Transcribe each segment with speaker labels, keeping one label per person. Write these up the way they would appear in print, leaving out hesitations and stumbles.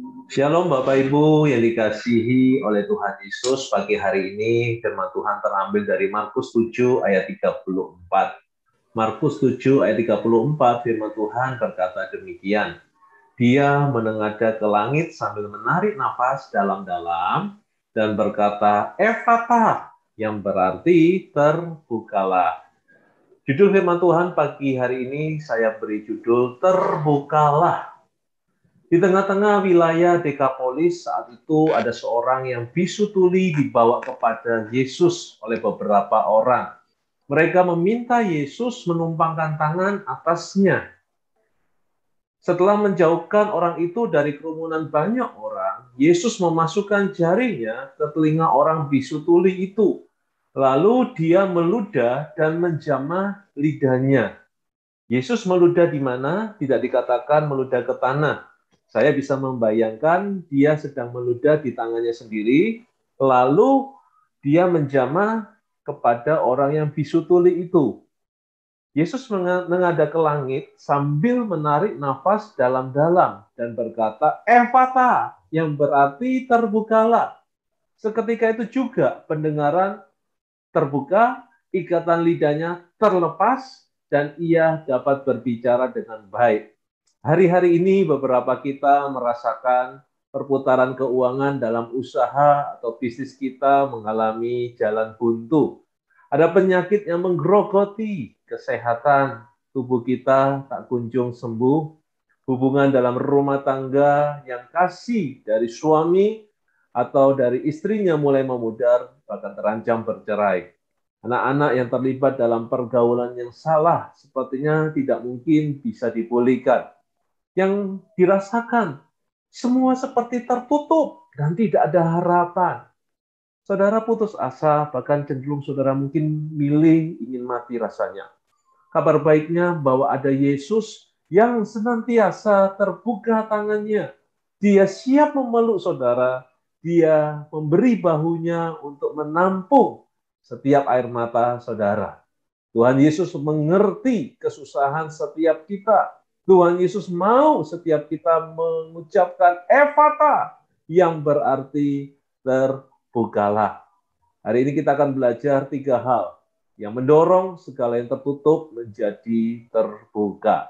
Speaker 1: Shalom Bapak Ibu yang dikasihi oleh Tuhan Yesus. Pagi hari ini firman Tuhan terambil dari Markus 7 ayat 34. Markus 7 ayat 34 firman Tuhan berkata demikian. Dia menengadah ke langit sambil menarik nafas dalam-dalam dan berkata, Efatah, yang berarti terbukalah. Judul firman Tuhan pagi hari ini saya beri judul Terbukalah. Di tengah-tengah wilayah Dekapolis saat itu ada seorang yang bisu tuli dibawa kepada Yesus oleh beberapa orang. Mereka meminta Yesus menumpangkan tangan atasnya. Setelah menjauhkan orang itu dari kerumunan banyak orang, Yesus memasukkan jarinya ke telinga orang bisu tuli itu. Lalu dia meludah dan menjamah lidahnya. Yesus meludah di mana? Tidak dikatakan meludah ke tanah. Saya bisa membayangkan dia sedang meludah di tangannya sendiri, lalu dia menjamah kepada orang yang bisu tuli itu. Yesus menghadap ke langit sambil menarik nafas dalam-dalam dan berkata, Ephata, yang berarti terbukalah. Seketika itu juga pendengaran terbuka, ikatan lidahnya terlepas, dan ia dapat berbicara dengan baik. Hari-hari ini beberapa kita merasakan perputaran keuangan dalam usaha atau bisnis kita mengalami jalan buntu. Ada penyakit yang menggerogoti kesehatan tubuh kita tak kunjung sembuh. Hubungan dalam rumah tangga yang kasih dari suami atau dari istrinya mulai memudar, bahkan terancam bercerai. Anak-anak yang terlibat dalam pergaulan yang salah sepertinya tidak mungkin bisa dipulihkan. Yang dirasakan semua seperti tertutup dan tidak ada harapan. Saudara putus asa, bahkan cenderung saudara mungkin milih ingin mati rasanya. Kabar baiknya bahwa ada Yesus yang senantiasa terbuka tangannya. Dia siap memeluk saudara. Dia memberi bahunya untuk menampung setiap air mata saudara. Tuhan Yesus mengerti kesusahan setiap kita. Tuhan Yesus mau setiap kita mengucapkan Ephata, yang berarti terbukalah. Hari ini kita akan belajar 3 hal yang mendorong segala yang tertutup menjadi terbuka.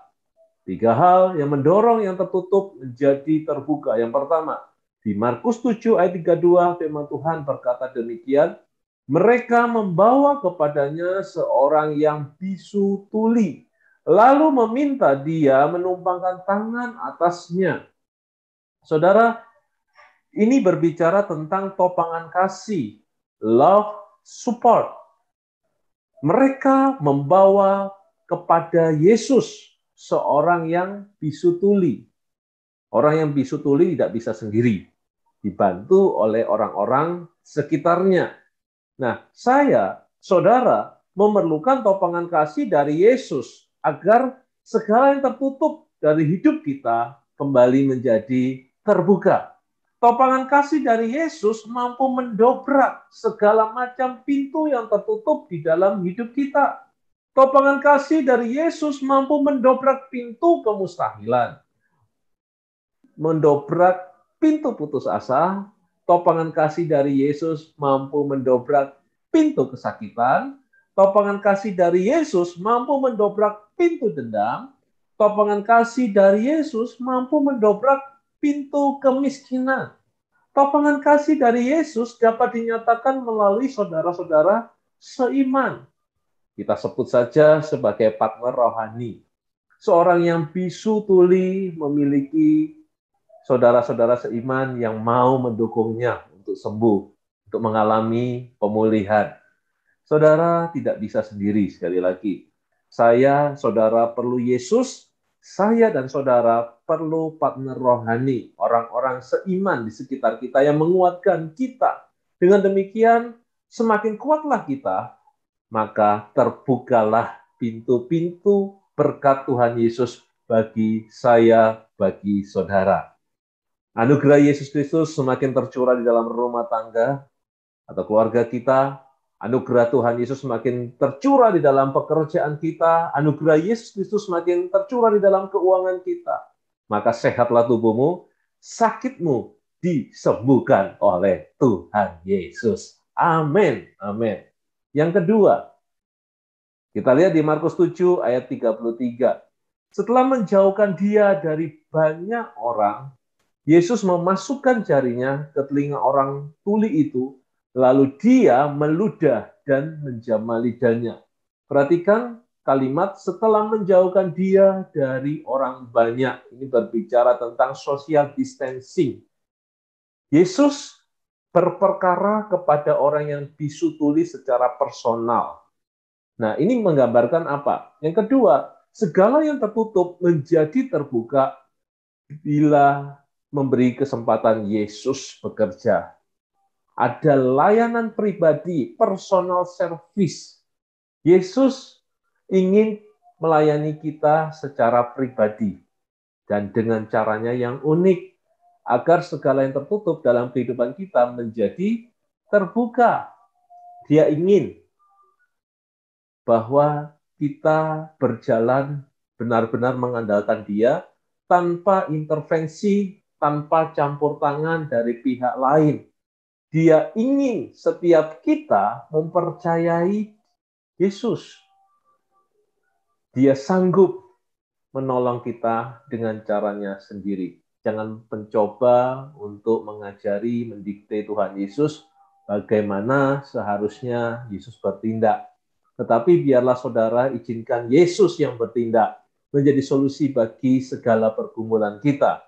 Speaker 1: 3 hal yang mendorong yang tertutup menjadi terbuka. Yang pertama, di Markus 7 ayat 32 firman Tuhan berkata demikian, mereka membawa kepadanya seorang yang bisu tuli, lalu meminta dia menumpangkan tangan atasnya. Saudara, ini berbicara tentang topangan kasih, love, support. Mereka membawa kepada Yesus seorang yang bisu tuli. Orang yang bisu tuli tidak bisa sendiri, dibantu oleh orang-orang sekitarnya. Nah, saudara, memerlukan topangan kasih dari Yesus agar segala yang tertutup dari hidup kita kembali menjadi terbuka. Topangan kasih dari Yesus mampu mendobrak segala macam pintu yang tertutup di dalam hidup kita. Topangan kasih dari Yesus mampu mendobrak pintu kemustahilan, mendobrak pintu putus asa. Topangan kasih dari Yesus mampu mendobrak pintu kesakitan. Topangan kasih dari Yesus mampu mendobrak pintu dendam. Topangan kasih dari Yesus mampu mendobrak pintu kemiskinan. Topangan kasih dari Yesus dapat dinyatakan melalui saudara-saudara seiman. Kita sebut saja sebagai partner rohani. Seorang yang bisu tuli memiliki saudara-saudara seiman yang mau mendukungnya untuk sembuh, untuk mengalami pemulihan. Saudara tidak bisa sendiri, sekali lagi. Saudara perlu Yesus, saya dan saudara perlu partner rohani, orang-orang seiman di sekitar kita yang menguatkan kita. Dengan demikian, semakin kuatlah kita, maka terbukalah pintu-pintu berkat Tuhan Yesus bagi saya, bagi saudara. Anugerah Yesus Kristus semakin tercurah di dalam rumah tangga atau keluarga kita. Anugerah Tuhan Yesus semakin tercurah di dalam pekerjaan kita. Anugerah Yesus Kristus semakin tercurah di dalam keuangan kita. Maka sehatlah tubuhmu, sakitmu disembuhkan oleh Tuhan Yesus. Amin. Amin. Yang kedua, kita lihat di Markus 7 ayat 33. Setelah menjauhkan dia dari banyak orang, Yesus memasukkan jarinya ke telinga orang tuli itu, lalu dia meludah dan menjamah lidahnya. Perhatikan kalimat setelah menjauhkan dia dari orang banyak. Ini berbicara tentang social distancing. Yesus berperkara kepada orang yang bisu tuli secara personal. Nah, ini menggambarkan apa? Yang kedua, segala yang tertutup menjadi terbuka bila memberi kesempatan Yesus bekerja. Ada layanan pribadi, personal service. Yesus ingin melayani kita secara pribadi dan dengan caranya yang unik agar segala yang tertutup dalam kehidupan kita menjadi terbuka. Dia ingin bahwa kita berjalan benar-benar mengandalkan Dia tanpa intervensi, tanpa campur tangan dari pihak lain. Dia ingin setiap kita mempercayai Yesus. Dia sanggup menolong kita dengan caranya sendiri. Jangan mencoba untuk mengajari, mendikte Tuhan Yesus bagaimana seharusnya Yesus bertindak. Tetapi biarlah saudara izinkan Yesus yang bertindak menjadi solusi bagi segala pergumulan kita.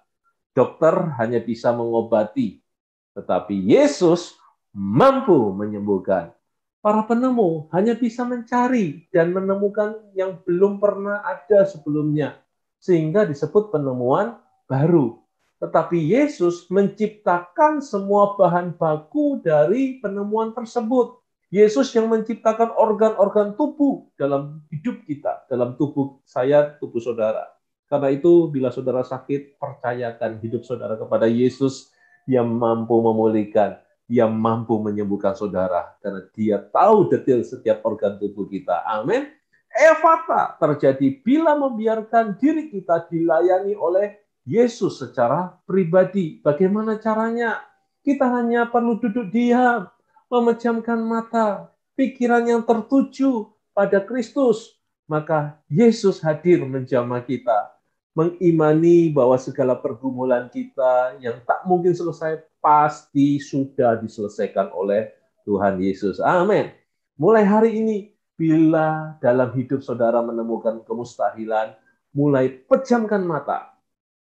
Speaker 1: Dokter hanya bisa mengobati, tetapi Yesus mampu menyembuhkan. Para penemu hanya bisa mencari dan menemukan yang belum pernah ada sebelumnya, sehingga disebut penemuan baru. Tetapi Yesus menciptakan semua bahan baku dari penemuan tersebut. Yesus yang menciptakan organ-organ tubuh dalam hidup kita, dalam tubuh saya, tubuh saudara. Karena itu, bila saudara sakit, percayakan hidup saudara kepada Yesus yang mampu memulihkan, yang mampu menyembuhkan saudara. Karena dia tahu detail setiap organ tubuh kita. Amin. Efata terjadi bila membiarkan diri kita dilayani oleh Yesus secara pribadi. Bagaimana caranya? Kita hanya perlu duduk diam, memejamkan mata, pikiran yang tertuju pada Kristus. Maka Yesus hadir menjamah kita, mengimani bahwa segala pergumulan kita yang tak mungkin selesai pasti sudah diselesaikan oleh Tuhan Yesus. Amin. Mulai hari ini, bila dalam hidup saudara menemukan kemustahilan, mulai pejamkan mata.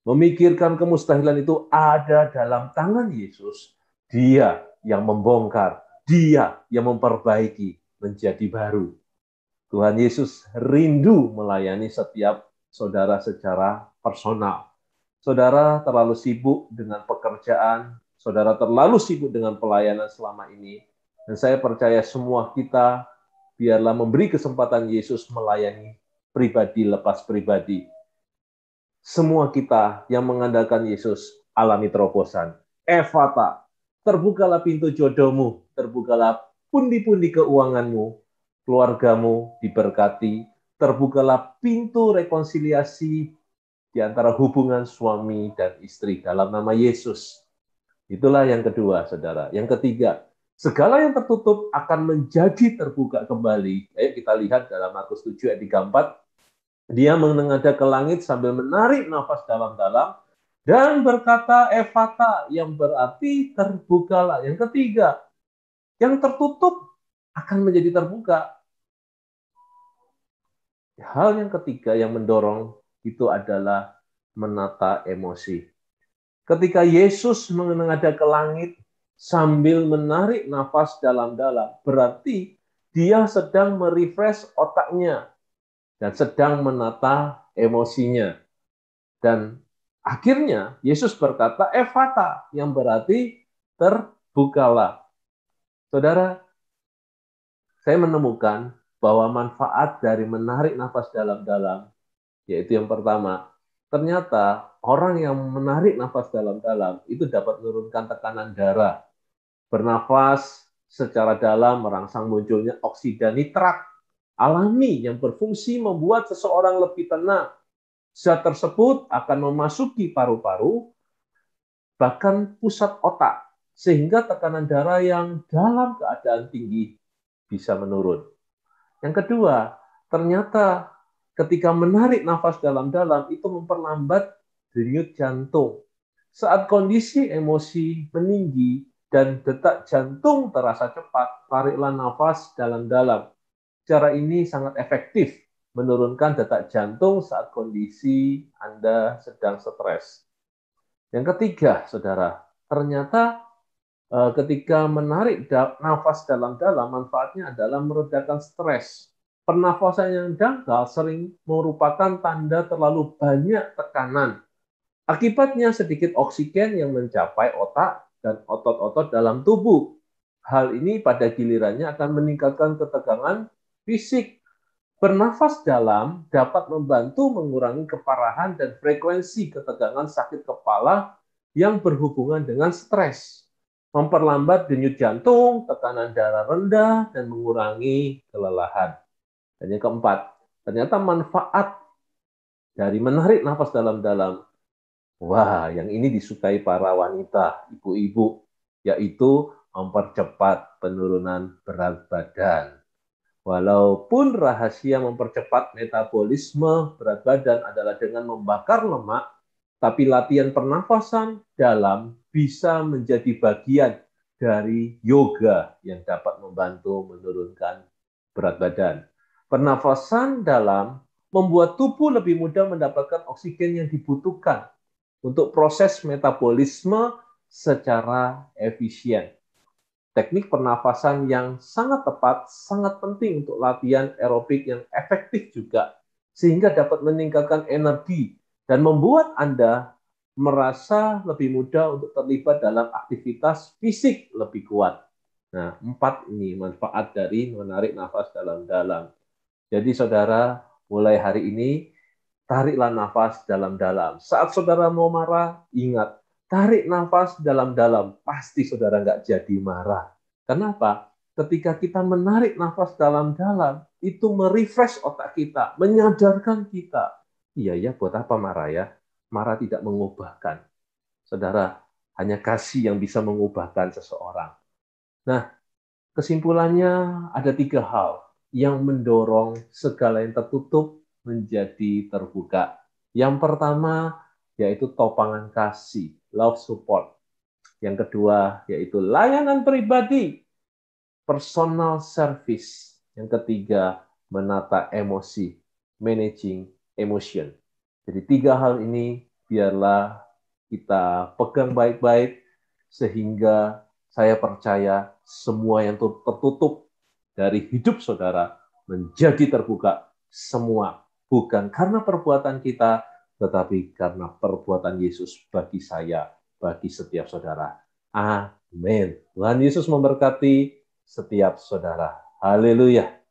Speaker 1: Memikirkan kemustahilan itu ada dalam tangan Yesus. Dia yang membongkar, dia yang memperbaiki menjadi baru. Tuhan Yesus rindu melayani setiap saudara secara personal. Saudara terlalu sibuk dengan pekerjaan, saudara terlalu sibuk dengan pelayanan selama ini, dan saya percaya semua kita biarlah memberi kesempatan Yesus melayani pribadi lepas pribadi. Semua kita yang mengandalkan Yesus alami terobosan. Efata, terbukalah pintu jodohmu, terbukalah pundi-pundi keuanganmu, keluargamu diberkati, terbukalah pintu rekonsiliasi di antara hubungan suami dan istri dalam nama Yesus. Itulah yang kedua, saudara. Yang ketiga, segala yang tertutup akan menjadi terbuka kembali. Ayo kita lihat dalam Markus 7 ayat 34. Dia menengadah ke langit sambil menarik nafas dalam-dalam dan berkata efata, yang berarti terbukalah. Yang ketiga, yang tertutup akan menjadi terbuka. Hal yang ketiga yang mendorong itu adalah menata emosi. Ketika Yesus menengadah ke langit sambil menarik nafas dalam-dalam, berarti dia sedang merefresh otaknya dan sedang menata emosinya. Dan akhirnya Yesus berkata efata, yang berarti terbukalah. Saudara, saya menemukan bahwa manfaat dari menarik nafas dalam-dalam, yaitu yang pertama, ternyata orang yang menarik nafas dalam-dalam itu dapat menurunkan tekanan darah. Bernafas secara dalam merangsang munculnya oksida nitrat alami yang berfungsi membuat seseorang lebih tenang. Zat tersebut akan memasuki paru-paru bahkan pusat otak, sehingga tekanan darah yang dalam keadaan tinggi bisa menurun. Yang kedua, ternyata ketika menarik nafas dalam-dalam itu memperlambat denyut jantung. Saat kondisi emosi meninggi dan detak jantung terasa cepat, tariklah nafas dalam-dalam. Cara ini sangat efektif menurunkan detak jantung saat kondisi Anda sedang stres. Yang ketiga, saudara, ternyata ketika menarik nafas dalam-dalam, manfaatnya adalah meredakan stres. Pernafasan yang dangkal sering merupakan tanda terlalu banyak tekanan. Akibatnya sedikit oksigen yang mencapai otak dan otot-otot dalam tubuh. Hal ini pada gilirannya akan meningkatkan ketegangan fisik. Bernafas dalam dapat membantu mengurangi keparahan dan frekuensi ketegangan sakit kepala yang berhubungan dengan stres, memperlambat denyut jantung, tekanan darah rendah, dan mengurangi kelelahan. Dan yang keempat, ternyata manfaat dari menarik nafas dalam-dalam. Wah, yang ini disukai para wanita, ibu-ibu, yaitu mempercepat penurunan berat badan. Walaupun rahasia mempercepat metabolisme berat badan adalah dengan membakar lemak, tapi latihan pernafasan dalam bisa menjadi bagian dari yoga yang dapat membantu menurunkan berat badan. Pernafasan dalam membuat tubuh lebih mudah mendapatkan oksigen yang dibutuhkan untuk proses metabolisme secara efisien. Teknik pernafasan yang sangat tepat, sangat penting untuk latihan aerobik yang efektif juga, sehingga dapat meningkatkan energi dan membuat Anda merasa lebih mudah untuk terlibat dalam aktivitas fisik lebih kuat. Nah, 4 ini manfaat dari menarik nafas dalam-dalam. Jadi saudara, mulai hari ini, tariklah nafas dalam-dalam. Saat saudara mau marah, ingat, tarik nafas dalam-dalam. Pasti saudara nggak jadi marah. Kenapa? Ketika kita menarik nafas dalam-dalam, itu merefresh otak kita, menyadarkan kita. Iya ya, buat apa marah ya? Marah tidak mengubahkan. Saudara, hanya kasih yang bisa mengubahkan seseorang. Nah, kesimpulannya ada 3 hal yang mendorong segala yang tertutup menjadi terbuka. Yang pertama yaitu topangan kasih, love support. Yang kedua yaitu layanan pribadi, personal service. Yang ketiga menata emosi, managing emotion. Jadi 3 hal ini biarlah kita pegang baik-baik sehingga saya percaya semua yang tertutup dari hidup saudara menjadi terbuka semua. Bukan karena perbuatan kita, tetapi karena perbuatan Yesus bagi saya, bagi setiap saudara. Amin. Tuhan Yesus memberkati setiap saudara. Haleluya.